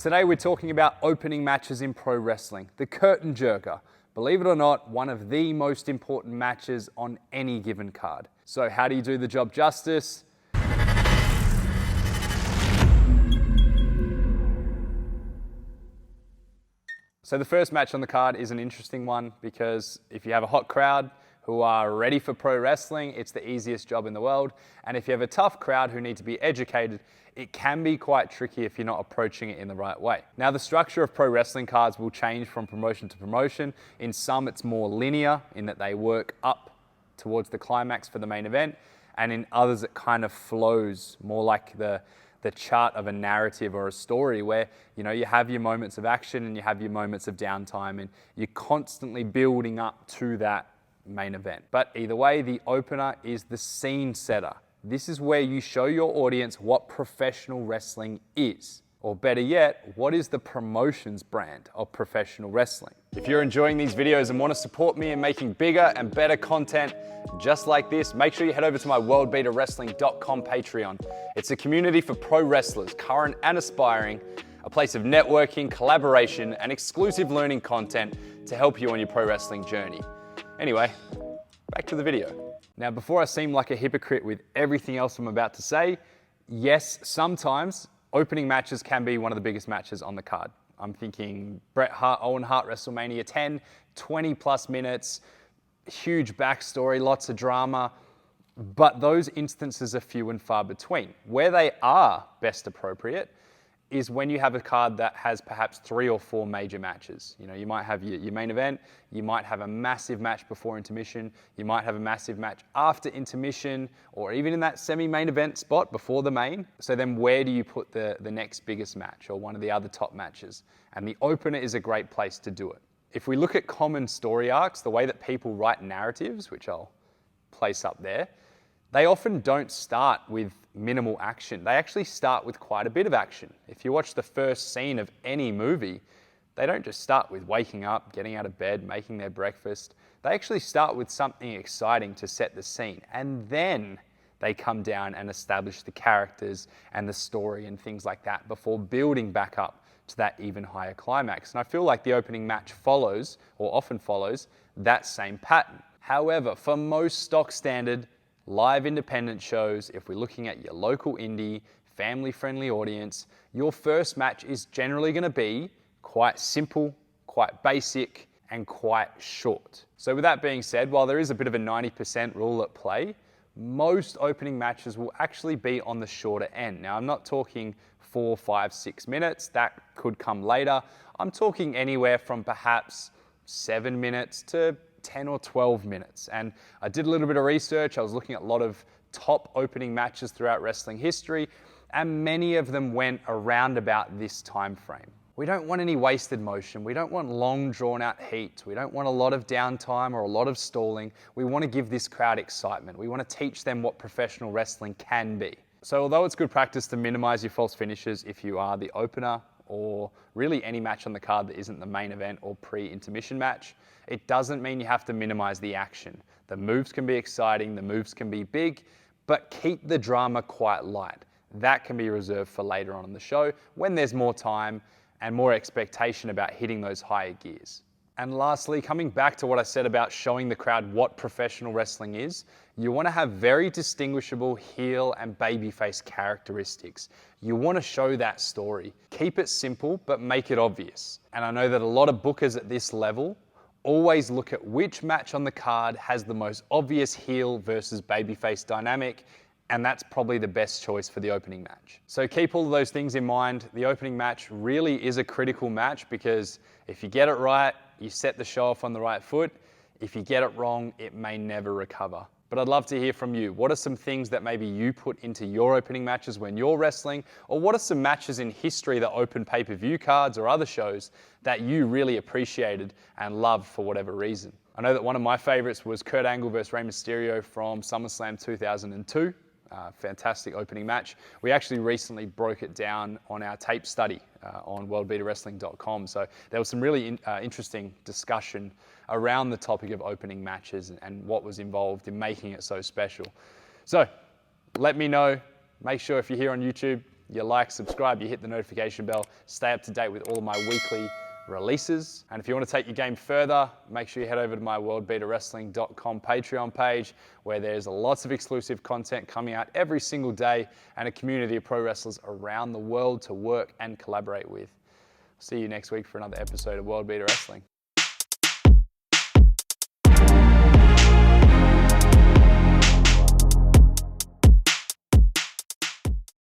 Today we're talking about opening matches in pro wrestling, the curtain jerker. Believe it or not, one of the most important matches on any given card. So how do you do the job justice? So the first match on the card is an interesting one because if you have a hot crowd who are ready for pro wrestling, it's the easiest job in the world. And if you have a tough crowd who need to be educated, it can be quite tricky if you're not approaching it in the right way. Now, the structure of pro wrestling cards will change from promotion to promotion. In some, it's more linear in that they work up towards the climax for the main event. And in others, it kind of flows more like the chart of a narrative or a story where, you know, you have your moments of action and you have your moments of downtime and you're constantly building up to that main event. But either way, the opener is the scene setter. This is where you show your audience what professional wrestling is. Or better yet, what is the promotion's brand of professional wrestling? If you're enjoying these videos and want to support me in making bigger and better content just like this, make sure you head over to my worldbeaterwrestling.com Patreon. It's a community for pro wrestlers, current and aspiring, a place of networking, collaboration, and exclusive learning content to help you on your pro wrestling journey. Anyway, back to the video. Now, before I seem like a hypocrite with everything else I'm about to say, yes, sometimes opening matches can be one of the biggest matches on the card. I'm thinking Bret Hart, Owen Hart, WrestleMania 10, 20 plus minutes, huge backstory, lots of drama, but those instances are few and far between. Where they are best appropriate is when you have a card that has perhaps 3 or 4 major matches. You know, you might have your main event, you might have a massive match before intermission, you might have a massive match after intermission, or even in that semi-main event spot before the main. So then where do you put the next biggest match or one of the other top matches? And the opener is a great place to do it. If we look at common story arcs, the way that people write narratives, which I'll place up there, they often don't start with minimal action. They actually start with quite a bit of action. If you watch the first scene of any movie, they don't just start with waking up, getting out of bed, making their breakfast. They actually start with something exciting to set the scene. And then they come down and establish the characters and the story and things like that before building back up to that even higher climax. And I feel like the opening match follows, or often follows, that same pattern. However, for most stock standard live independent shows, if we're looking at your local indie, family-friendly audience, your first match is generally going to be quite simple, quite basic, and quite short. So with that being said, while there is a bit of a 90% rule at play, most opening matches will actually be on the shorter end. Now, I'm not talking 4, 5, 6 minutes. That could come later. I'm talking anywhere from perhaps 7 minutes to 10 or 12 minutes. And I did a little bit of research. I was looking at a lot of top opening matches throughout wrestling history, and many of them went around about this time frame. We don't want any wasted motion. We don't want long drawn out heat. We don't want a lot of downtime or a lot of stalling. We want to give this crowd excitement. We want to teach them what professional wrestling can be. So although it's good practice to minimize your false finishes if you are the opener or really any match on the card that isn't the main event or pre-intermission match, it doesn't mean you have to minimize the action. The moves can be exciting, the moves can be big, but keep the drama quite light. That can be reserved for later on in the show when there's more time and more expectation about hitting those higher gears. And lastly, coming back to what I said about showing the crowd what professional wrestling is, you want to have very distinguishable heel and babyface characteristics. You want to show that story. Keep it simple, but make it obvious. And I know that a lot of bookers at this level always look at which match on the card has the most obvious heel versus babyface dynamic, and that's probably the best choice for the opening match. So keep all of those things in mind. The opening match really is a critical match because if you get it right, you set the show off on the right foot. If you get it wrong, it may never recover. But I'd love to hear from you. What are some things that maybe you put into your opening matches when you're wrestling? Or what are some matches in history that open pay-per-view cards or other shows that you really appreciated and loved for whatever reason? I know that one of my favorites was Kurt Angle versus Rey Mysterio from SummerSlam 2002. Fantastic opening match. We actually recently broke it down on our tape study on worldbeaterwrestling.com. So there was some really interesting discussion around the topic of opening matches and what was involved in making it so special. So let me know. Make sure if you're here on YouTube, you like, subscribe, you hit the notification bell, stay up to date with all of my weekly releases. And if you want to take your game further, make sure you head over to my worldbeaterwrestling.com Patreon page, where there's lots of exclusive content coming out every single day and a community of pro wrestlers around the world to work and collaborate with. See you next week for another episode of World Beater Wrestling.